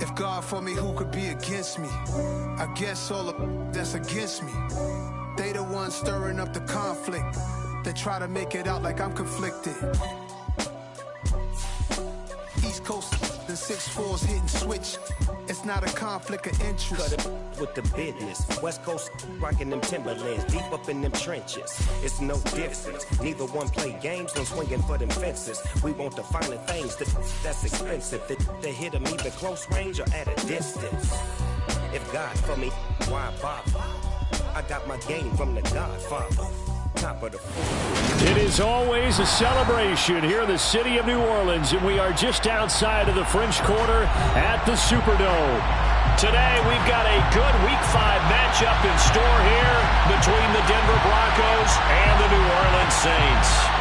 If God for me, who could be against me? I guess all of that's against me. They the ones stirring up the conflict. They try to make it out like I'm conflicted. East Coast and 6'4's hitting switch. It's not a conflict of interest. Cut it with the business. West Coast rocking them Timberlands, deep up in them trenches. It's no difference. Neither one play games, no swinging for them fences. We want the finer things that's expensive. They hit them either close range or at a distance. If God for me, why bother? I got my game from the Godfather. Top of the floor. It is always a celebration here in the city of New Orleans, and we are just outside of the French Quarter at the Superdome. Today, we've got a good Week 5 matchup in store here between the Denver Broncos and the New Orleans Saints.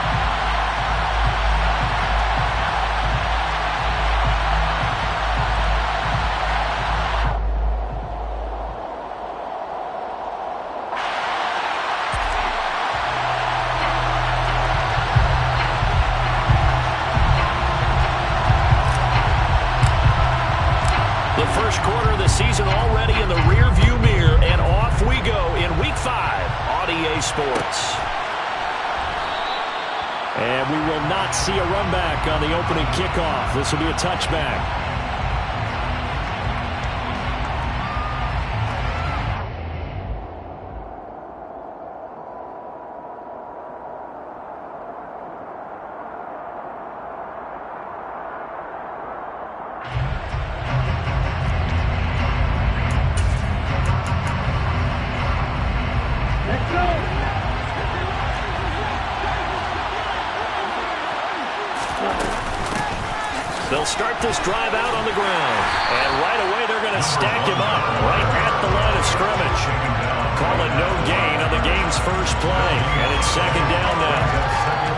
First quarter of the season already in the rear-view mirror, and off we go in Week 5 on EA Sports. And we will not see a run back on the opening kickoff. This will be a touchback. They'll start this drive out on the ground. And right away, they're going to stack him up right at the line of scrimmage. Call it no gain on the game's first play. And it's second down now.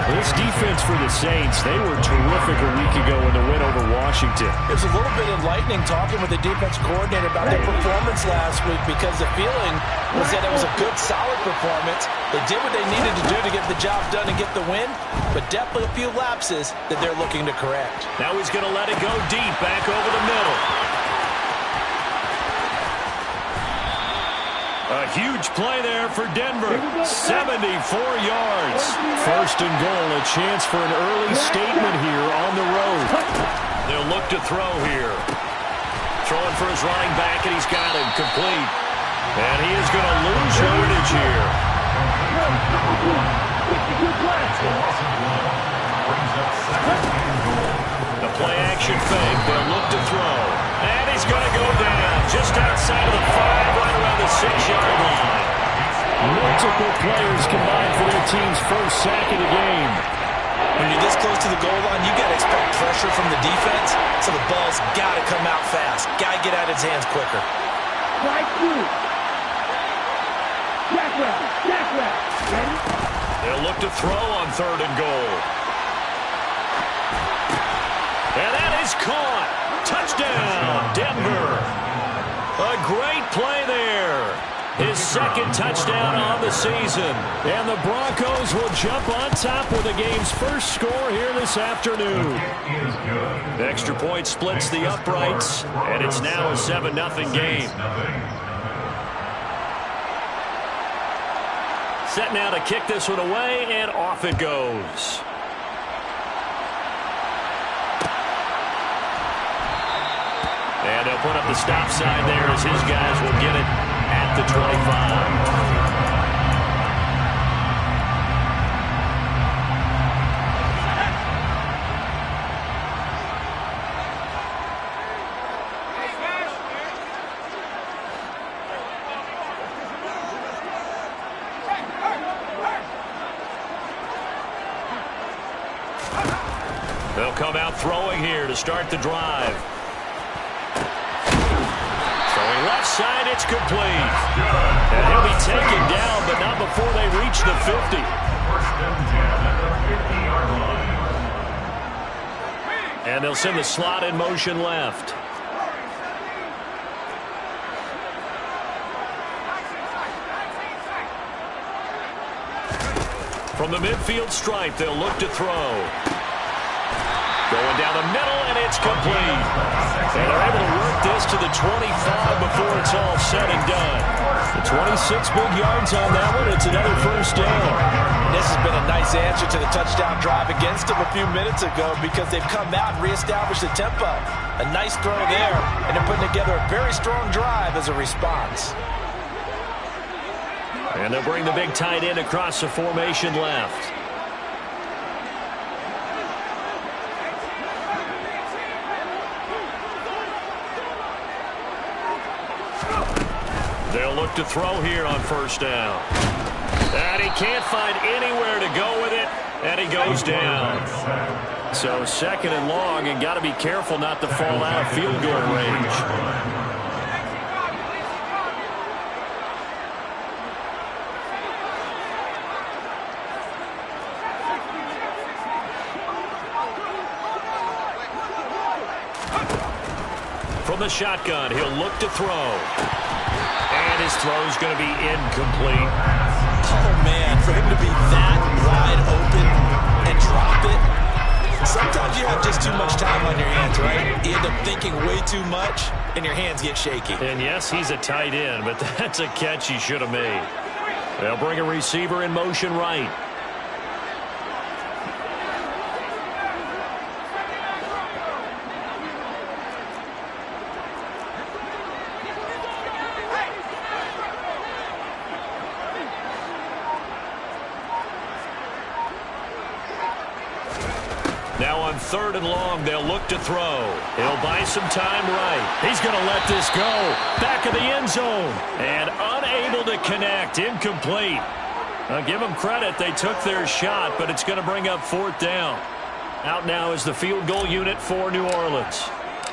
This defense for the Saints, they were terrific a week ago in the win over Washington. It's a little bit enlightening talking with the defense coordinator about their performance last week, because the feeling was that it was a good, solid performance. They did what they needed to do to get the job done and get the win, but definitely a few lapses that they're looking to correct. Now he's going to let it go deep, back over the middle. A huge play there for Denver. 74 yards. First and goal, a chance for an early statement here on the road. They'll look to throw here. Throwing for his running back, and he's got him complete. And he is going to lose yardage here. The play action fake. They'll look to throw. And he's going to go down just outside of the 5, right around the 6-yard line. Multiple players combined for their team's first sack of the game. When you're this close to the goal line, you got to expect pressure from the defense, so the ball's got to come out fast. Got to get out of his hands quicker. They'll look to throw on 3rd and goal. And that is caught. Touchdown, Denver. A great play there. His second touchdown on the season. And the Broncos will jump on top with the game's first score here this afternoon. The extra point splits the uprights, and it's now a 7-0 game. Set now to kick this one away, and off it goes. And they'll put up the stop sign there as his guys will get it at the 25. They'll come out throwing here to start the drive. Throwing left side, it's complete. And he'll be taken down, but not before they reach the 50. And they'll send the slot in motion left. From the midfield stripe, they'll look to throw. Going down the middle, and it's complete. And they're able to work this to the 25 before it's all said and done. The 26 big yards on that one. It's another first down. And this has been a nice answer to the touchdown drive against them a few minutes ago because they've come out and reestablished the tempo. A nice throw there, and they're putting together a very strong drive as a response. And they'll bring the big tight end across the formation left. They'll look to throw here on first down. And he can't find anywhere to go with it, and he goes down. So second and long, and got to be careful not to fall out of field goal range. From the shotgun, he'll look to throw. And his throw's going to be incomplete. Oh, man, for him to be that wide open and drop it. Sometimes you have just too much time on your hands, right? You end up thinking way too much, and your hands get shaky. And yes, he's a tight end, but that's a catch he should have made. They'll bring a receiver in motion right. Now on third and long, they'll look to throw. He'll buy some time right. He's going to let this go. Back of the end zone. And unable to connect. Incomplete. I'll give them credit. They took their shot, but it's going to bring up fourth down. Out now is the field goal unit for New Orleans.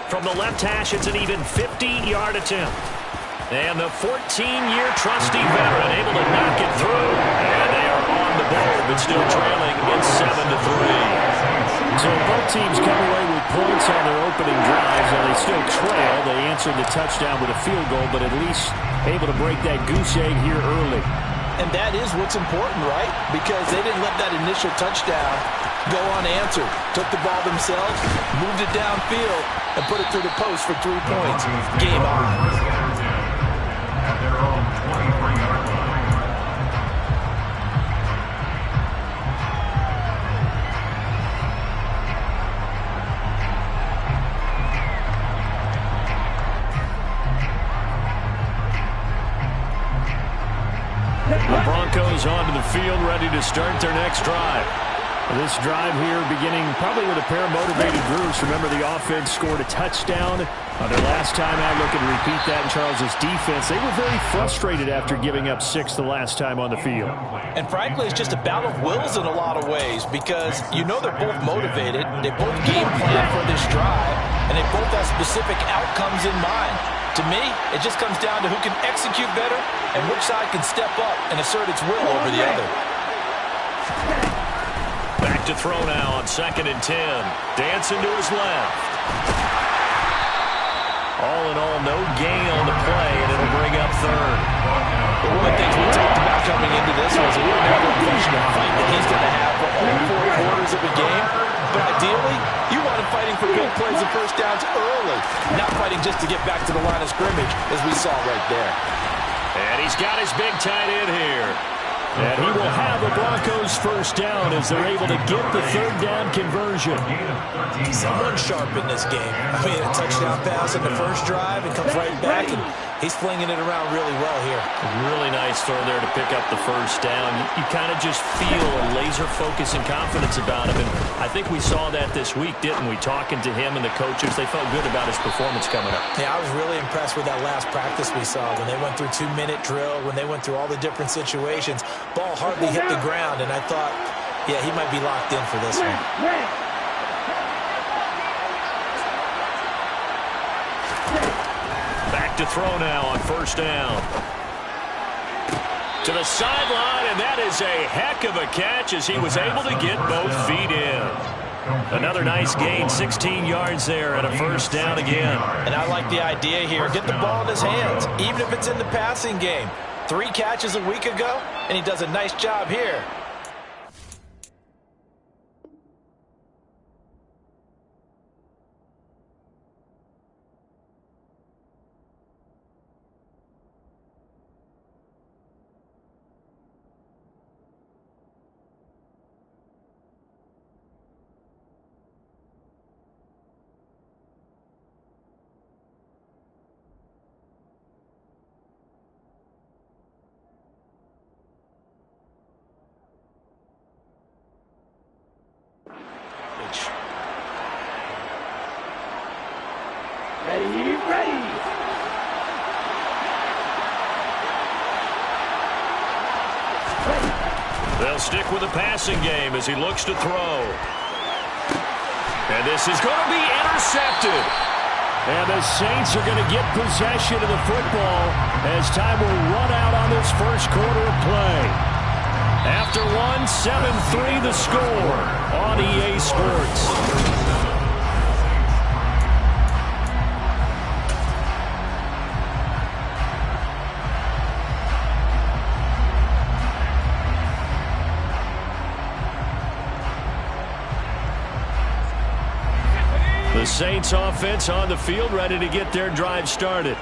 From the left hash, it's an even 50-yard attempt. And the 14-year trusty veteran able to knock it through. And they are on the board, but still trailing. It's 7-3. So both teams come away with points on their opening drives, and they still trail. They answered the touchdown with a field goal, but at least able to break that goose egg here early. And that is what's important, right? Because they didn't let that initial touchdown go unanswered. Took the ball themselves, moved it downfield, and put it through the post for 3 points. Game on. At their own 23-yard line. The Broncos onto the field, ready to start their next drive. This drive here beginning probably with a pair of motivated groups. Remember, the offense scored a touchdown on their last time out. Look and repeat that in Charles's defense. They were very frustrated after giving up 6 the last time on the field. And frankly, it's just a battle of wills in a lot of ways because you know they're both motivated. They both game plan for this drive, and they both have specific outcomes in mind. To me, it just comes down to who can execute better and which side can step up and assert its will over the other. Back to throw now on 2nd and 10. Dancing to his left. All in all, no gain on the play, and it'll bring up third. One of the things we talked about coming into this was a real impression of fight that he's going to have for all 4 quarters of a game. But ideally, you want him fighting for big plays and first downs early, not fighting just to get back to the line of scrimmage, as we saw right there. And he's got his big tight end here. And he will have the Broncos first down as they're able to get the third down conversion. Someone sharp in this game. I mean, a touchdown pass in the first drive and comes right back, and he's flinging it around really well here. Really nice throw there to pick up the first down. You kind of just feel a laser focus and confidence about him, and I think we saw that this week, didn't we? Talking to him and the coaches, they felt good about his performance coming up. Yeah, I was really impressed with that last practice we saw when they went through 2-minute drill, when they went through all the different situations. Ball hardly hit the ground, and I thought, yeah, he might be locked in for this one. Back to throw now on first down. To the sideline, and that is a heck of a catch as he was able to get both feet in. Another nice gain, 16 yards there, and a first down again. And I like the idea here. Get the ball in his hands, even if it's in the passing game. 3 catches a week ago, and he does a nice job here. Ready. They'll stick with the passing game as he looks to throw. And this is going to be intercepted. And the Saints are going to get possession of the football as time will run out on this first quarter of play. After one, 7-3 the score on EA Sports. The Saints offense on the field, ready to get their drive started.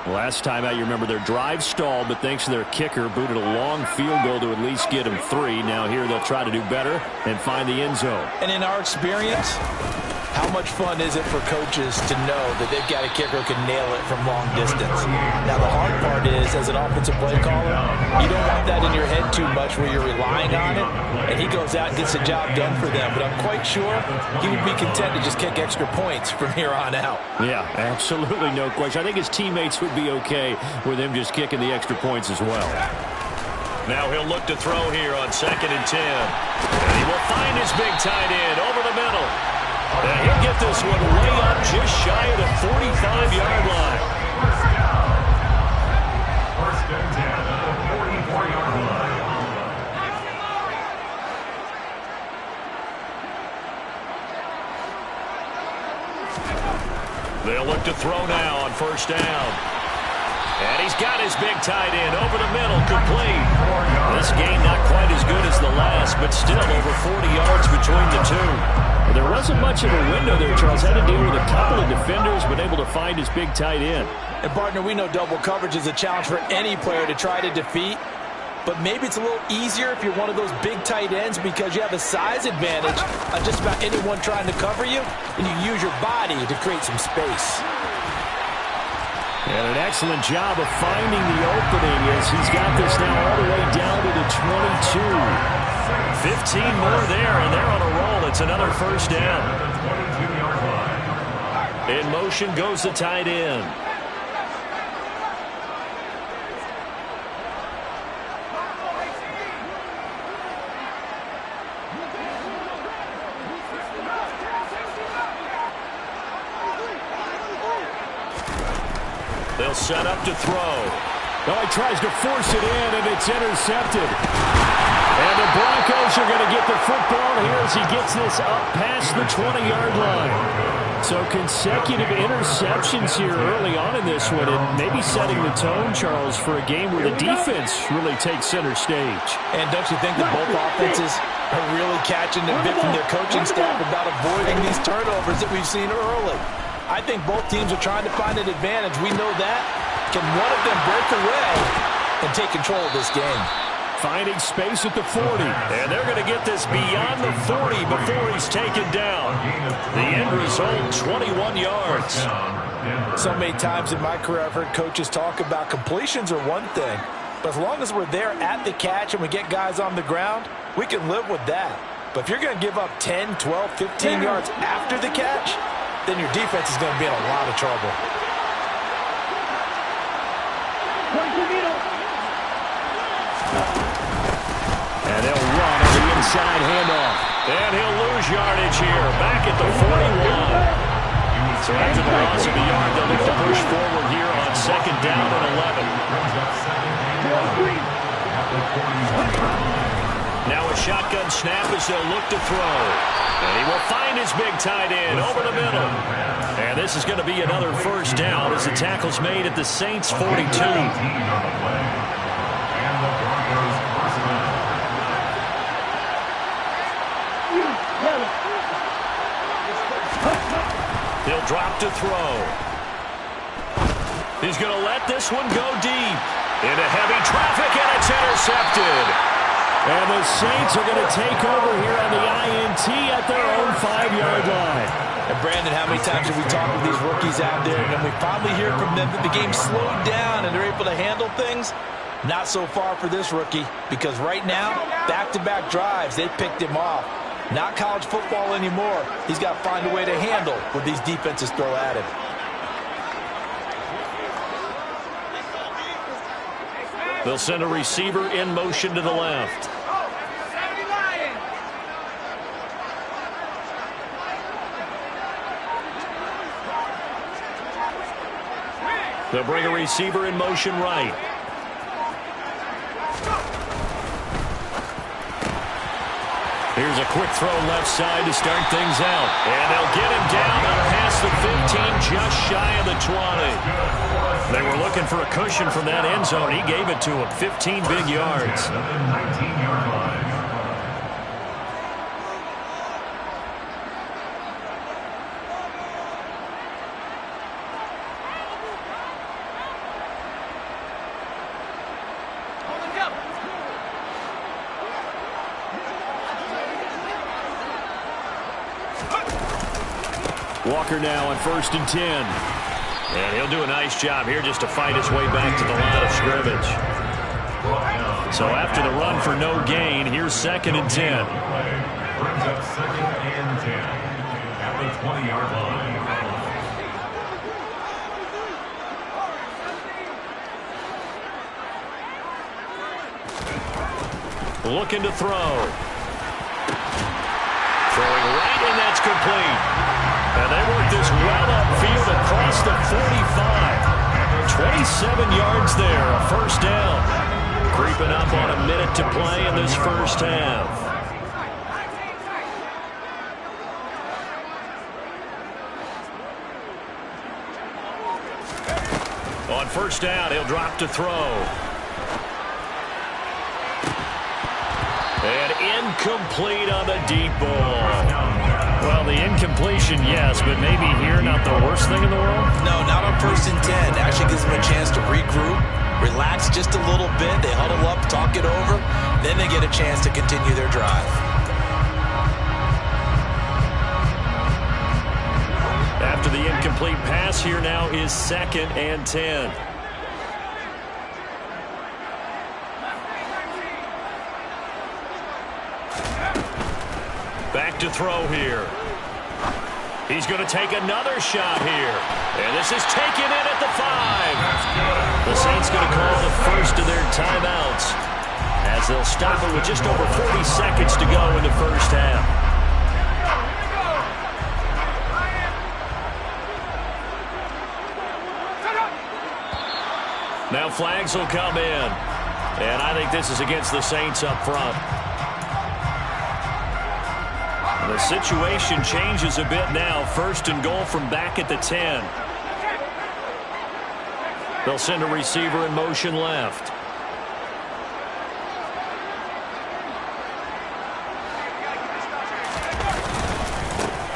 Last time out, you remember their drive stalled, but thanks to their kicker, booted a long field goal to at least get them 3. Now here they'll try to do better and find the end zone. And in our experience, how much fun is it for coaches to know that they've got a kicker who can nail it from long distance? Now, the hard part is, as an offensive play caller, you don't want that in your head too much where you're relying on it, and he goes out and gets the job done for them. But I'm quite sure he would be content to just kick extra points from here on out. Yeah, absolutely no question. I think his teammates would be okay with him just kicking the extra points as well. Now he'll look to throw here on 2nd and 10. And he will find his big tight end over the middle. And he'll get this one way up just shy of the 45-yard line. First and 10 at the 44-yard line. They'll look to throw now on 1st down. And he's got his big tight end over the middle, complete. This game not quite as good as the last, but still over 40 yards between the two. There wasn't much of a window there, Charles. Had to deal with a couple of defenders, but able to find his big tight end. And, partner, we know double coverage is a challenge for any player to try to defeat. But maybe it's a little easier if you're one of those big tight ends because you have a size advantage on just about anyone trying to cover you, and you use your body to create some space. And an excellent job of finding the opening as he's got this now all the way down to the 22. 15 more there, and they're on a roll. It's another 1st down. In motion goes the tight end. They'll set up to throw. Oh, he tries to force it in, and it's intercepted. And the Broncos are going to get the football here as he gets this up past the 20-yard line. So consecutive interceptions here early on in this one, and maybe setting the tone, Charles, for a game where the defense really takes center stage. And don't you think that both offenses are really catching the bit from their coaching staff about avoiding these turnovers that we've seen early? I think both teams are trying to find an advantage. We know that. Can one of them break away and take control of this game? Finding space at the 40. And they're going to get this beyond the 40 before he's taken down. The end result, 21 yards. So many times in my career, I've heard coaches talk about completions are one thing. But as long as we're there at the catch and we get guys on the ground, we can live with that. But if you're going to give up 10, 12, 15 yards after the catch, then your defense is going to be in a lot of trouble. And they'll run on the inside handoff. And he'll lose yardage here, back at the 41. So after the loss of a yard, they'll look to push forward here on 2nd down and 11. Now a shotgun snap as they'll look to throw. And he will find his big tight end over the middle. And this is going to be another 1st down as the tackle's made at the Saints' 42. He'll drop to throw. He's going to let this one go deep. Into heavy traffic, and it's intercepted. And the Saints are going to take over here on the INT at their own 5-yard line. And Brandon, how many times have we talked with these rookies out there, and then we finally hear from them that the game slowed down and they're able to handle things? Not so far for this rookie, because right now, back-to-back drives, they picked him off. Not college football anymore. He's got to find a way to handle what these defenses throw at him. They'll send a receiver in motion to the left. They'll bring a receiver in motion right. Here's a quick throw left side to start things out. And they'll get him down past the 15, just shy of the 20. They were looking for a cushion from that end zone. He gave it to him, 15 big yards. 19-yard line. Walker now on 1st and 10. And he'll do a nice job here just to fight his way back to the line of scrimmage. So after the run for no gain, here's 2nd and 10. Brings up 2nd and 10 at the 20-yard line. Looking to throw. Throwing right, and that's complete. And they work this well upfield across the 45. 27 yards there, a first down. Creeping up on a minute to play in this first half. On 1st down, he'll drop to throw. And incomplete on the deep ball. Well, the incompletion, yes, but maybe here not the worst thing in the world? No, not on 1st and 10. Actually gives them a chance to regroup, relax just a little bit. They huddle up, talk it over. Then they get a chance to continue their drive. After the incomplete pass, here now is 2nd and 10. Back to throw here. He's going to take another shot here. And this is taken in at the 5. The Saints going to call the first of their timeouts as they'll stop it with just over 40 seconds to go in the first half. Now flags will come in. And I think this is against the Saints up front. The situation changes a bit now. 1st and goal from back at the 10. They'll send a receiver in motion left.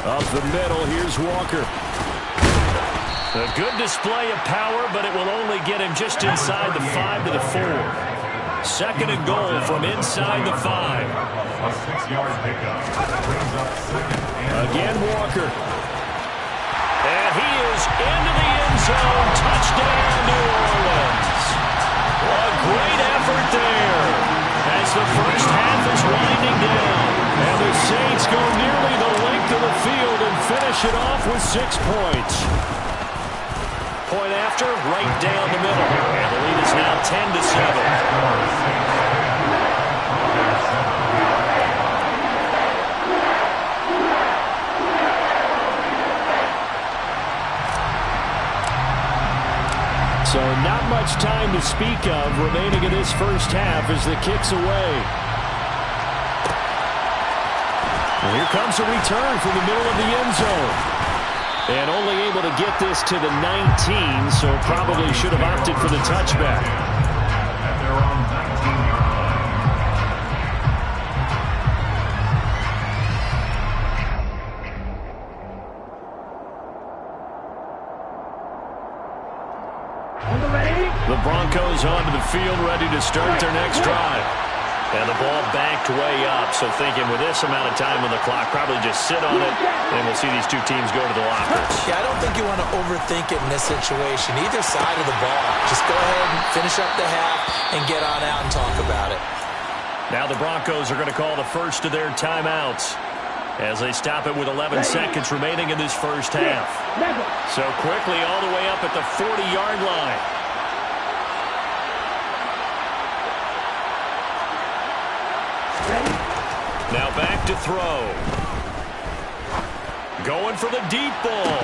Up the middle, here's Walker. A good display of power, but it will only get him just inside the 5 to the 4. 2nd and goal from inside the 5. A 6-yard pickup. Brings up 2nd and again, Walker. And he is into the end zone. Touchdown, New Orleans. A great effort there as the first half is winding down. And the Saints go nearly the length of the field and finish it off with 6 points. Point after, right down the middle. And the lead is now 10-7. So not much time to speak of remaining in this first half as the kick's away. And here comes a return from the middle of the end zone. And only able to get this to the 19, so probably should have opted for the touchback. At their own 19-yard line. The Broncos onto the field, ready to start their next drive. And the ball backed way up, so thinking with this amount of time on the clock, probably just sit on it, and we'll see these two teams go to the lockers. Yeah, I don't think you want to overthink it in this situation. Either side of the ball. Just go ahead and finish up the half and get on out and talk about it. Now the Broncos are going to call the first of their timeouts as they stop it with 11 seconds remaining in this first half. So quickly all the way up at the 40-yard line. throw. Going for the deep ball.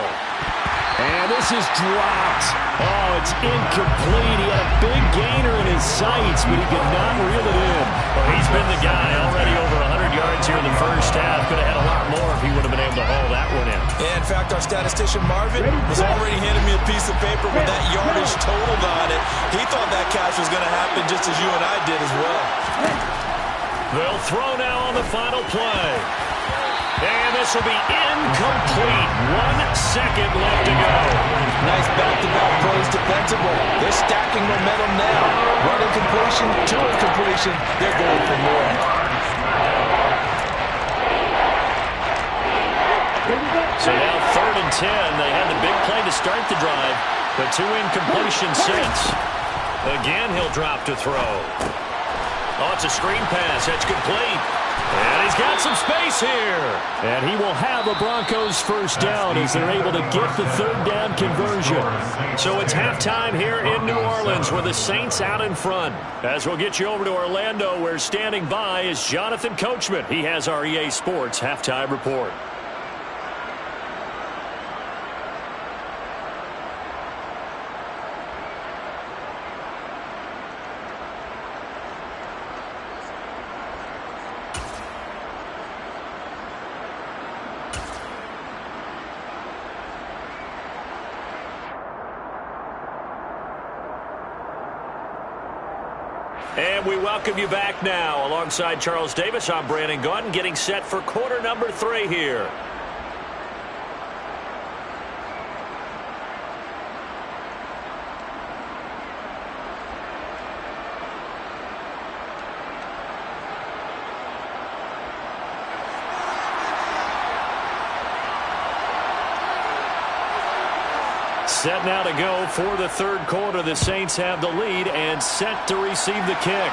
And this is dropped. Oh, it's incomplete. He had a big gainer in his sights, but he could not reel it in. Well, he's been the guy already over 100 yards here in the first half. Could have had a lot more if he would have been able to haul that one in. Yeah, in fact, our statistician Marvin was already handing me a piece of paper with that yardage totaled on it. He thought that catch was going to happen just as you and I did as well. They'll throw now on the final play. And this will be incomplete. 1 second left to go. Nice back-to-back plays defensively. They're stacking momentum now. One incompletion, 2 incompletion. They're going for more. So now 3rd and 10. They had the big play to start the drive, but 2 incompletions since. Again, he'll drop to throw. Oh, it's a screen pass. That's complete. And he's got some space here. And he will have the Broncos first down as they're able to get the 3rd down conversion. So it's halftime here in New Orleans with the Saints out in front. As we'll get you over to Orlando, where standing by is Jonathan Coachman. He has our EA Sports halftime report. And we welcome you back now. Alongside Charles Davis, I'm Brandon Gaudin, getting set for quarter number 3 here. Set now to go for the 3rd quarter. The Saints have the lead and set to receive the kick.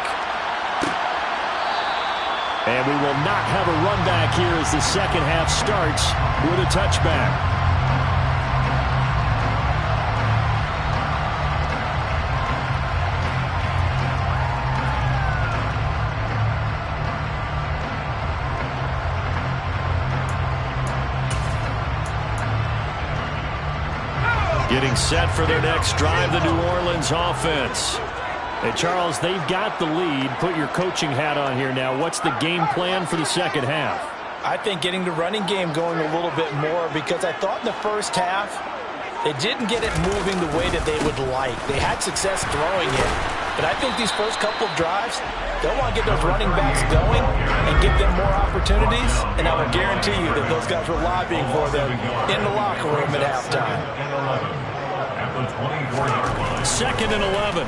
And we will not have a run back here as the second half starts with a touchback. Getting set for their next drive, the New Orleans offense. Hey, Charles, they've got the lead. Put your coaching hat on here now. What's the game plan for the second half? I think getting the running game going a little bit more, because I thought in the first half they didn't get it moving the way that they would like. They had success throwing it. But I think these first couple of drives, they'll want to get those running backs going and give them more opportunities. And I will guarantee you that those guys were lobbying for them in the locker room at halftime. 2nd and 11.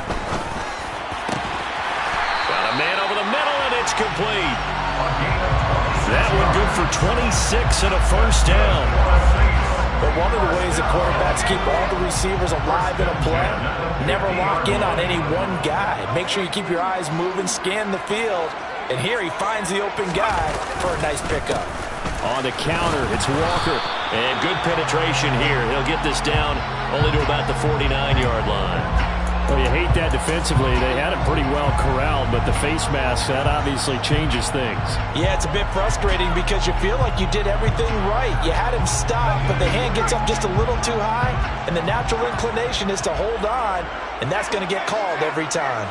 Got a man over the middle, and it's complete. That one good for 26 and a first down. But one of the ways that quarterbacks keep all the receivers alive in a play, never lock in on any one guy. Make sure you keep your eyes moving, scan the field. And here he finds the open guy for a nice pickup. On the counter, it's Walker. And good penetration here. He'll get this down only to about the 49-yard line. Well, you hate that defensively. They had him pretty well corralled, but the face mask, that obviously changes things. Yeah, it's a bit frustrating because you feel like you did everything right. You had him stop, but the hand gets up just a little too high, and the natural inclination is to hold on, and that's going to get called every time.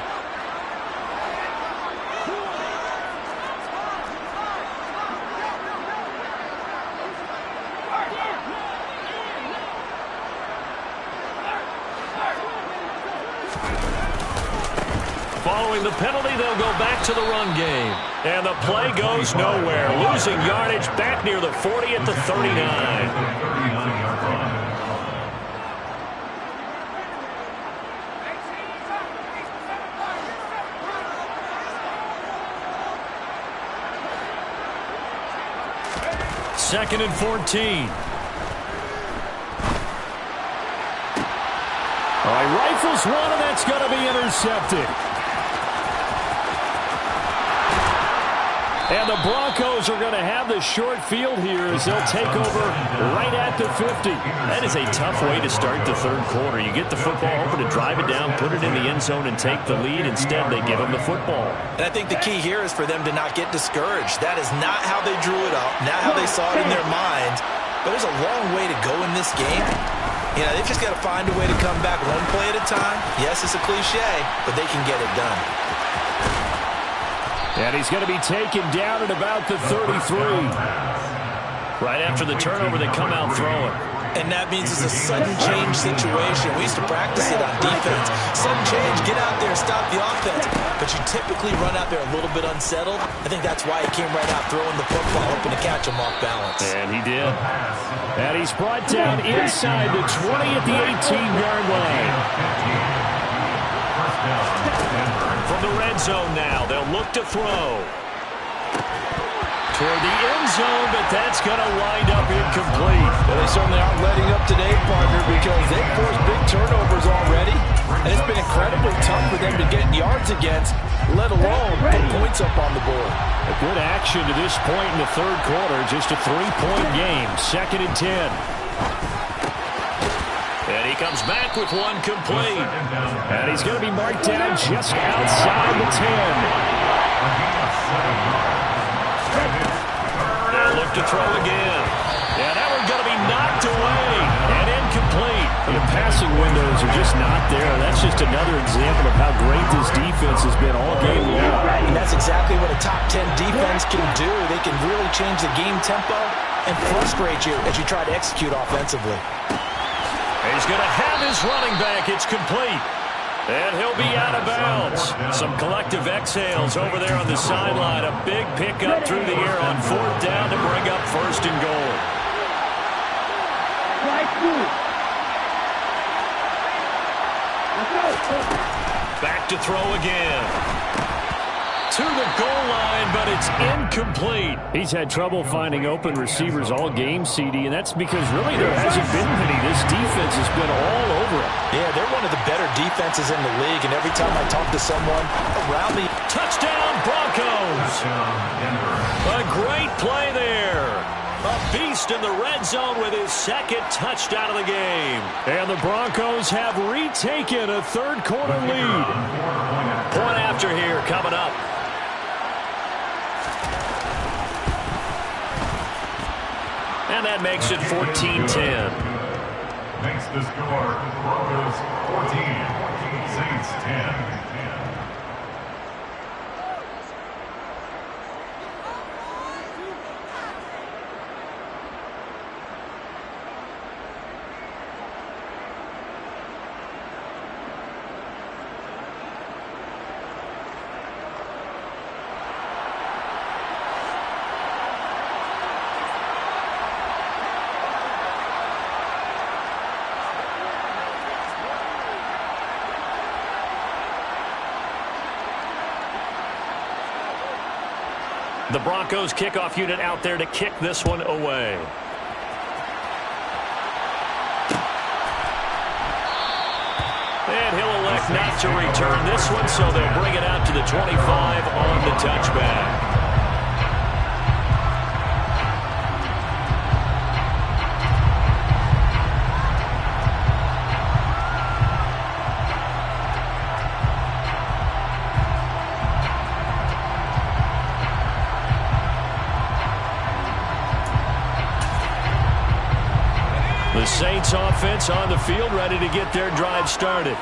Following the penalty, they'll go back to the run game. And the play goes nowhere. Losing yardage back near the 40 at the 39. Second and 14. All right, rifles one, and that's going to be intercepted. And the Broncos are going to have the short field here as they'll take over right at the 50. That is a tough way to start the third quarter. You get the football, hoping to drive it down, put it in the end zone, and take the lead. Instead, they give them the football. And I think the key here is for them to not get discouraged. That is not how they drew it up, not how they saw it in their minds. But there's a long way to go in this game. You know, they've just got to find a way to come back one play at a time. Yes, it's a cliche, but they can get it done. And he's going to be taken down at about the 33. Right after the turnover, they come out throwing. And that means it's a sudden change situation. We used to practice it on defense. Sudden change, get out there, stop the offense. But you typically run out there a little bit unsettled. I think that's why he came right out throwing the football, hoping to catch him off balance. And he did. And he's brought down inside the 20 at the 18-yard line. From the red zone now, they'll look to throw. Toward the end zone, but that's going to wind up incomplete. Well, they certainly aren't letting up today, partner, because they've forced big turnovers already. And it's been incredibly tough for them to get yards against, let alone put points up on the board. A good action to this point in the third quarter. Just a 3-point game. 2nd and 10. And he comes back with one complete. And he's going to be marked down just outside the 10. They'll look to throw again. Yeah, that one's going to be knocked away and incomplete. The passing windows are just not there. That's just another example of how great this defense has been all game long. And that's exactly what a top 10 defense can do. They can really change the game tempo and frustrate you as you try to execute offensively. He's going to have his running back. It's complete. And he'll be out of bounds. Some collective exhales over there on the sideline. A big pickup through the air on 4th down to bring up 1st and goal. Back to throw again. To the goal line, but it's incomplete. He's had trouble finding open receivers all game, CD, and that's because really there hasn't been many. This defense has been all over it. Yeah, they're one of the better defenses in the league, and every time I talk to someone around the... Touchdown, Broncos! A great play there. A beast in the red zone with his 2nd touchdown of the game. And the Broncos have retaken a third quarter lead. Point after here coming up. And that makes it 14-10. Makes the score Broncos 14, Saints 10. The Broncos kickoff unit out there to kick this one away. And he'll elect not to return this one, so they'll bring it out to the 25 on the touchback. The Saints offense on the field, ready to get their drive started.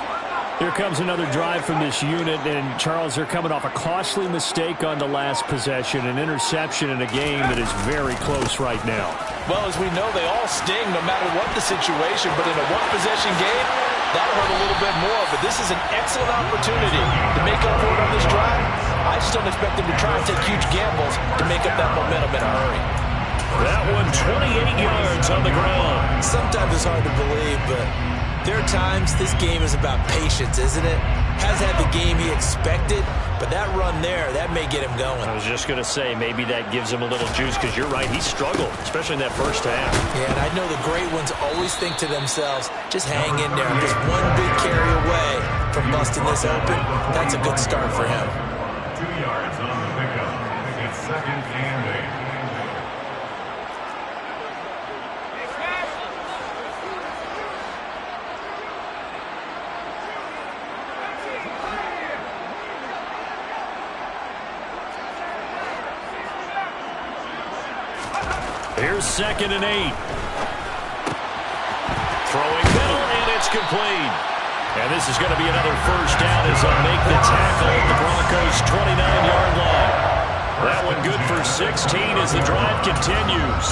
Here comes another drive from this unit, and Charles, they're coming off a costly mistake on the last possession, an interception in a game that is very close right now. Well, as we know, they all sting no matter what the situation, but in a one-possession game, that'll hurt a little bit more. But this is an excellent opportunity to make up for it on this drive. I just don't expect them to try and take huge gambles to make up that momentum in a hurry. That one 28 yards on the ground. Sometimes it's hard to believe, but there are times this game is about patience, isn't it? Has had the game he expected, but that run there, that may get him going. I was just going to say, maybe that gives him a little juice, because you're right, he struggled, especially in that first half. Yeah, and I know the great ones always think to themselves, just hang in there. Just one big carry away from busting this open. That's a good start for him. 2 yards on the pickup. It's 2nd Here's 2nd and 8. Throwing middle, and it's complete. And this is going to be another first down as they'll make the tackle at the Broncos' 29-yard line. That one good for 16 as the drive continues.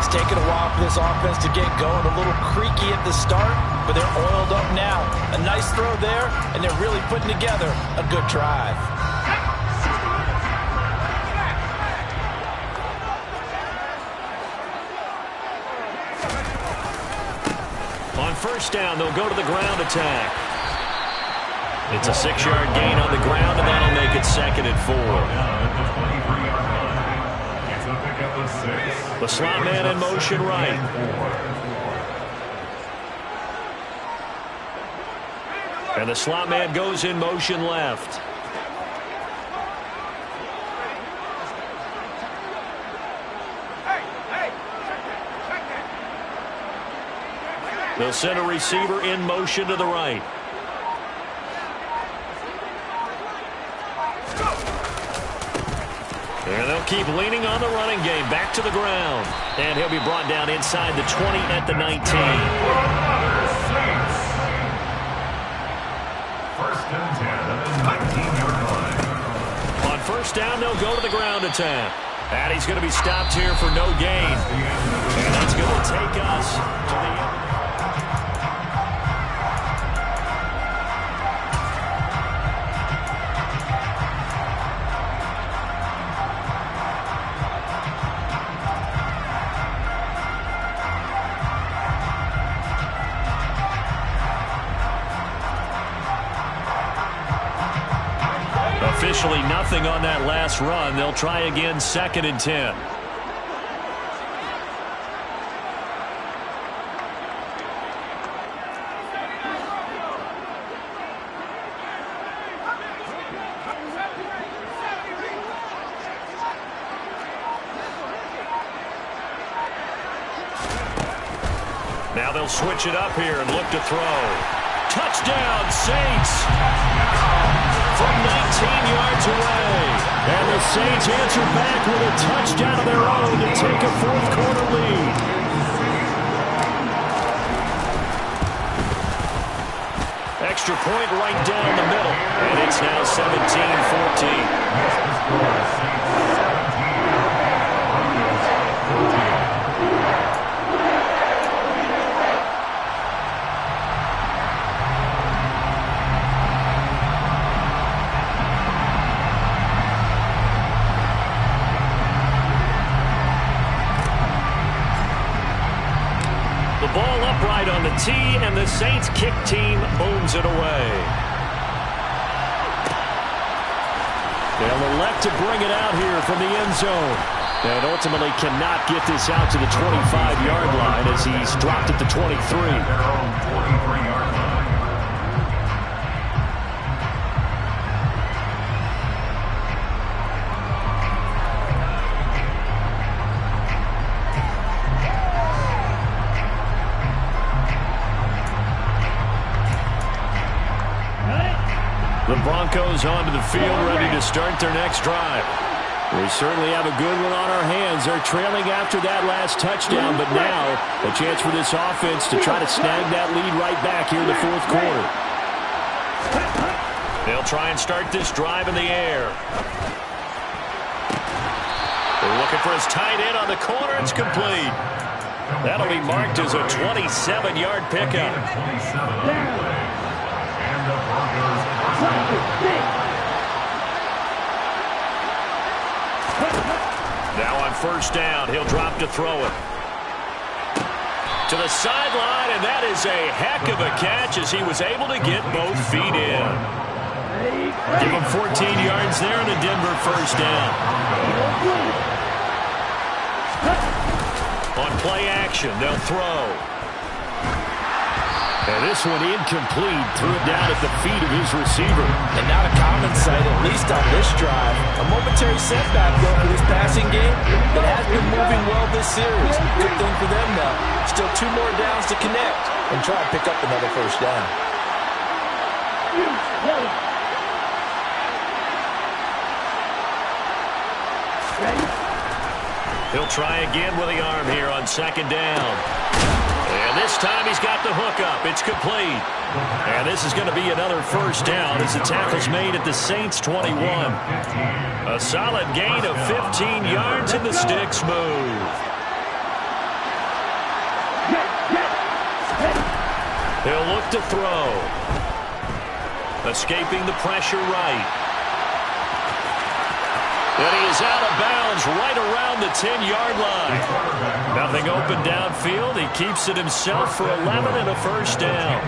It's taken a while for this offense to get going. A little creaky at the start, but they're oiled up now. A nice throw there, and they're really putting together a good drive. On first down, they'll go to the ground attack. It's a 6-yard gain on the ground, and that'll make it 2nd and 4. The slot man in motion right. And the slot man goes in motion left. They'll send a receiver in motion to the right. And they'll keep leaning on the running game. Back to the ground. And he'll be brought down inside the 20 at the 19. First and 10 at the 19-yard line. On first down, they'll go to the ground attack. And he's going to be stopped here for no gain. And that's going to take us to the end. Officially nothing on that last run. They'll try again, 2nd and 10. Now they'll switch it up here and look to throw. Touchdown, Saints! From 19 yards away. And the Saints answer back with a touchdown of their own to take a fourth-quarter lead. Extra point right down the middle. And it's now 17-14. Ball upright on the tee, and the Saints kick team booms it away. They'll elect to bring it out here from the end zone. And ultimately cannot get this out to the 25-yard line as he's dropped at the 23. The Broncos onto the field, ready to start their next drive. We certainly have a good one on our hands. They're trailing after that last touchdown, but now a chance for this offense to try to snag that lead right back here in the fourth quarter. They'll try and start this drive in the air. They're looking for his tight end on the corner. It's complete. That'll be marked as a 27-yard pickup. Now on first down, he'll drop to throw it. To the sideline, and that is a heck of a catch as he was able to get both feet in. Give him 14 yards there and a Denver first down. On play action, they'll throw. And this one incomplete. Threw it down at the feet of his receiver. And not a common sight, at least on this drive. A momentary setback, though, for this passing game. It has been moving well this series. Good thing for them, though. Still 2 more downs to connect and try to pick up another first down. He'll try again with the arm here on second down. And this time he's got the hook up. It's complete. And this is going to be another first down as the tackle's made at the Saints 21. A solid gain of 15 yards and the sticks move. He'll look to throw. Escaping the pressure right. And he is out of bounds right around the 10-yard line. Nothing open downfield. He keeps it himself for 11 and a first down.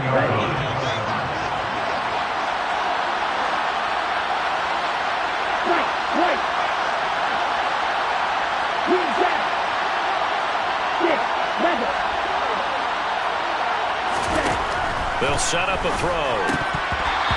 They'll set up a throw.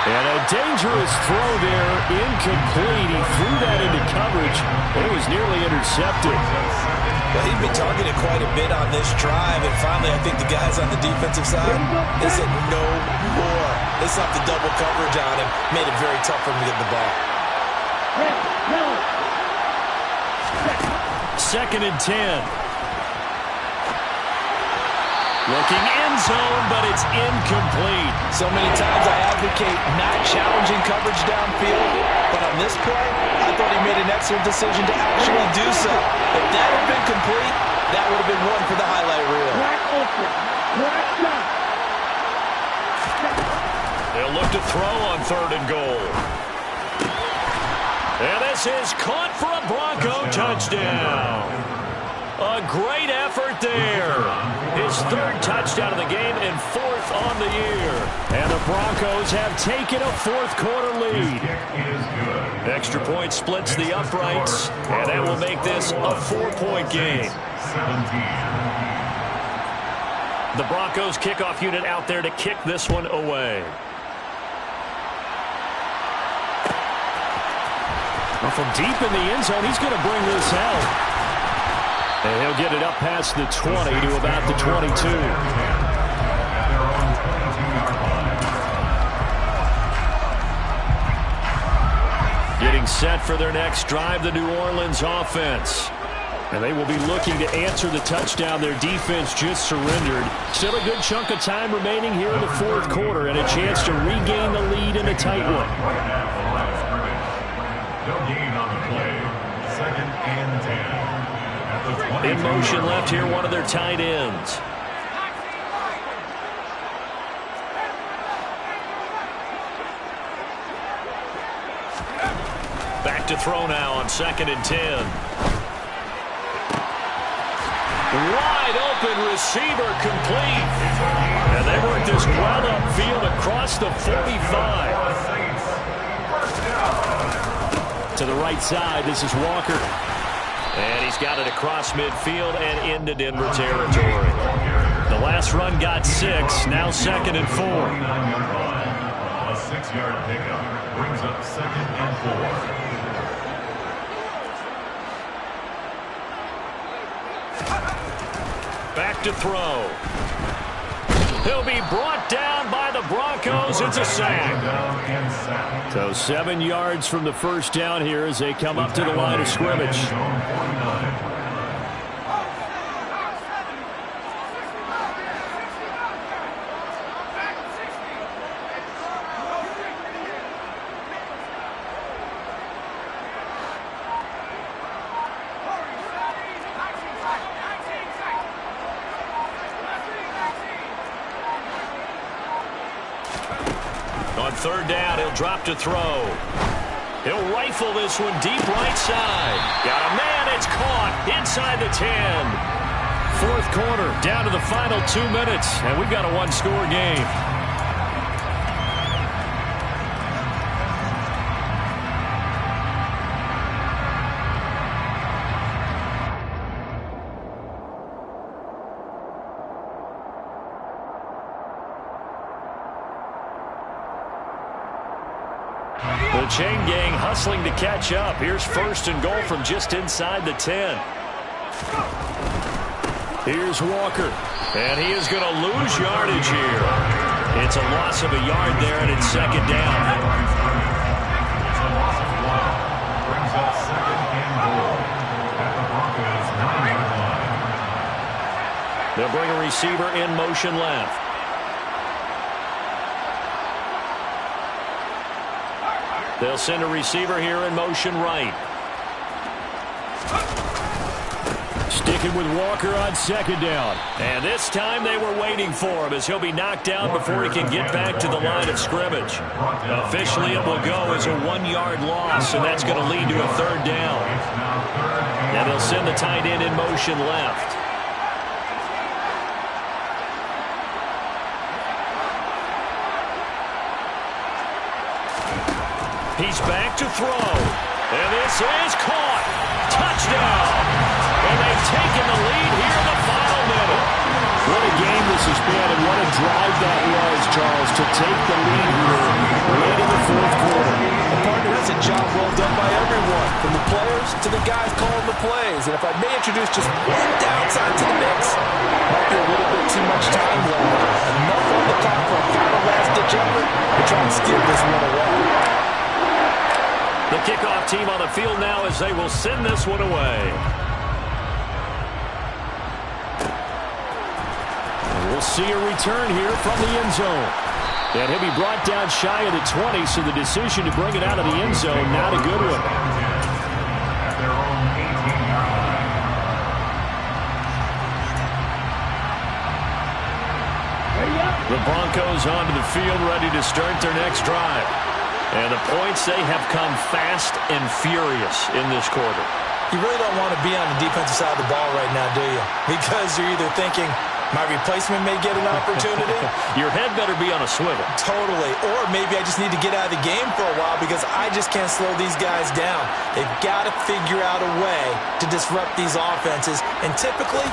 And a dangerous throw there, incomplete. He threw that into coverage. It was nearly intercepted. Well, he'd been targeted quite a bit on this drive, and finally I think the guys on the defensive side, they said no more. They stopped the double coverage on him, made it very tough for him to get the ball. 2nd and 10. Looking end zone, but it's incomplete. So many times I advocate not challenging coverage downfield, but on this play, I thought he made an excellent decision to actually do so. If that had been complete, that would have been one for the highlight reel. They'll look to throw on 3rd and goal. And this is caught for a Bronco touchdown. A great effort there. His 3rd touchdown of the game and 4th on the year. And the Broncos have taken a 4th quarter lead. Extra point splits the uprights, and that will make this a 4-point game. The Broncos kickoff unit out there to kick this one away. Well, from deep in the end zone, he's going to bring this out. And he'll get it up past the 20 to about the 22. Getting set for their next drive, the New Orleans offense. And they will be looking to answer the touchdown their defense just surrendered. Still a good chunk of time remaining here in the 4th quarter and a chance to regain the lead in a tight one. No gain on the play. 2nd and 10. In motion left here, one of their tight ends. Back to throw now on 2nd and 10. Wide open receiver complete. And they work this well upfield across the 45. To the right side, this is Walker. And he's got it across midfield and into Denver territory. The last run got 6, now 2nd and 4. A 6-yard pickup brings up 2nd and 4. Back to throw. He'll be brought down by the Broncos. It's a sack. So 7 yards from the first down here as they come up to the line of scrimmage. On 3rd down, he'll drop to throw. He'll rifle this one deep right side. Got a man, it's caught inside the 10. 4th quarter, down to the final 2 minutes, and we've got a 1-score game. The chain gang hustling to catch up. Here's 1st and goal from just inside the 10. Here's Walker. And he is going to lose yardage here. It's a loss of a yard there, and it's 2nd down. Brings up 2nd and goal at the Broncos' 9. They'll bring a receiver in motion left. They'll send a receiver here in motion right. Sticking with Walker on second down. And this time they were waiting for him as he'll be knocked down before he can get back to the line of scrimmage. Officially, it will go as a 1-yard loss, and that's going to lead to a third down. And they'll send the tight end in motion left. He's back to throw. And this is caught. Touchdown. And they've taken the lead here in the final minute. What a game this has been, and what a drive that was, Charles, to take the lead here late in the fourth quarter. And partner, that's a job well done by everyone, from the players to the guys calling the plays. And if I may introduce just one downside to the mix, might be a little bit too much time left. Enough on the clock for a final last-ditch effort to try and steal this one away. The kickoff team on the field now as they will send this one away. We'll see a return here from the end zone. And he'll be brought down shy of the 20, so the decision to bring it out of the end zone, not a good one. The Broncos onto the field, ready to start their next drive. And the points, they have come fast and furious in this quarter. You really don't want to be on the defensive side of the ball right now, do you? Because you're either thinking, my replacement may get an opportunity. Your head better be on a swivel. Totally. Or maybe I just need to get out of the game for a while because I just can't slow these guys down. They've got to figure out a way to disrupt these offenses. And typically,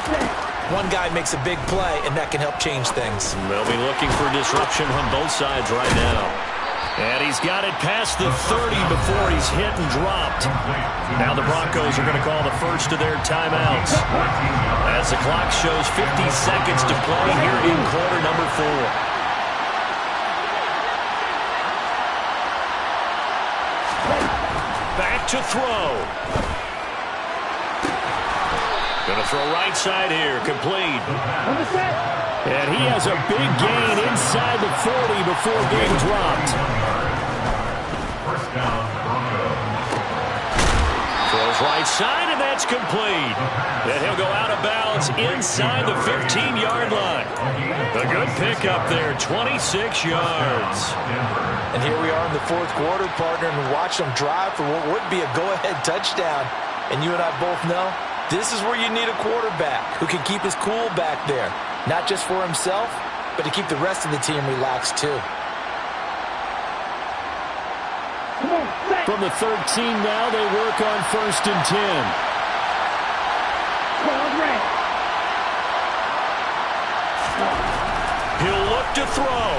one guy makes a big play, and that can help change things. They'll be looking for disruption on both sides right now. And he's got it past the 30 before he's hit and dropped. Now the Broncos are going to call the first of their timeouts, as the clock shows 50 seconds to play here in quarter number 4. Back to throw. Going to throw right side here, complete. And he has a big gain inside the 40 before being dropped. First down, Throws right side, and that's complete. And he'll go out of bounds inside the 15-yard line. A good pickup there, 26 yards. And here we are in the fourth quarter, partner, and watch them drive for what would be a go-ahead touchdown. And you and I both know this is where you need a quarterback who can keep his cool back there. Not just for himself, but to keep the rest of the team relaxed too. From the 13 now, they work on 1st and 10. He'll look to throw.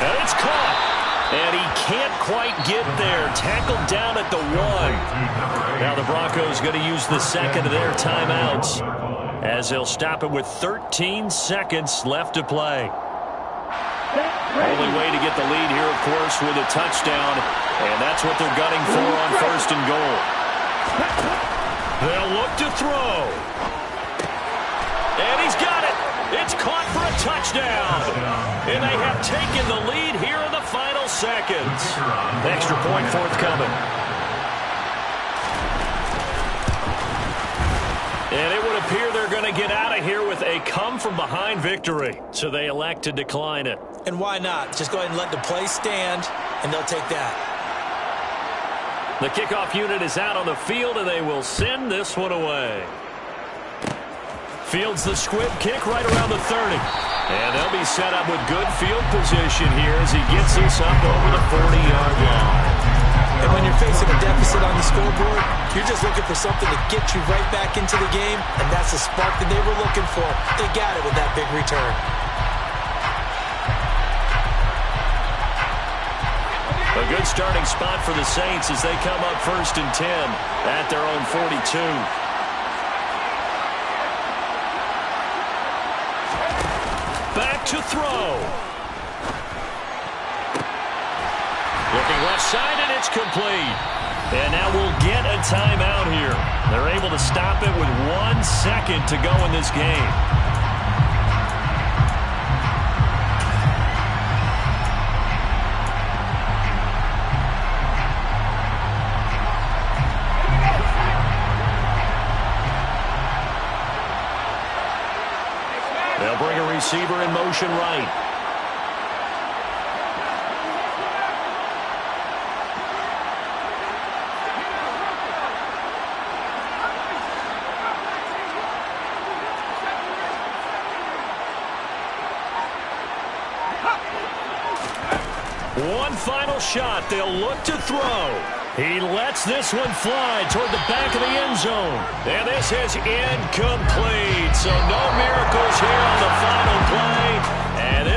And it's caught. And he can't quite get there. Tackled down at the 1. Now the Broncos going to use the second of their timeouts, as they'll stop it with 13 seconds left to play. Only way to get the lead here, of course, with a touchdown, and that's what they're gunning for on 1st and goal. They'll look to throw. And he's got it. It's caught for a touchdown. And they have taken the lead here in the final seconds. Extra point forthcoming. And it would appear they're going to get out of here with a come-from-behind victory. So they elect to decline it. And why not? Just go ahead and let the play stand, and they'll take that. The kickoff unit is out on the field, and they will send this one away. Fields the squib kick right around the 30. And they'll be set up with good field position here as he gets this up over the 40-yard line. And when you're facing a deficit on the scoreboard, you're just looking for something to get you right back into the game, and that's the spark that they were looking for. They got it with that big return. A good starting spot for the Saints as they come up 1st and 10 at their own 42. Back to throw. Looking left side, and it's complete. And now we'll get a timeout here. They're able to stop it with 1 second to go in this game. They'll bring a receiver in motion right. One final shot. They'll look to throw. He lets this one fly toward the back of the end zone. And this is incomplete. So no miracles here on the final play. And this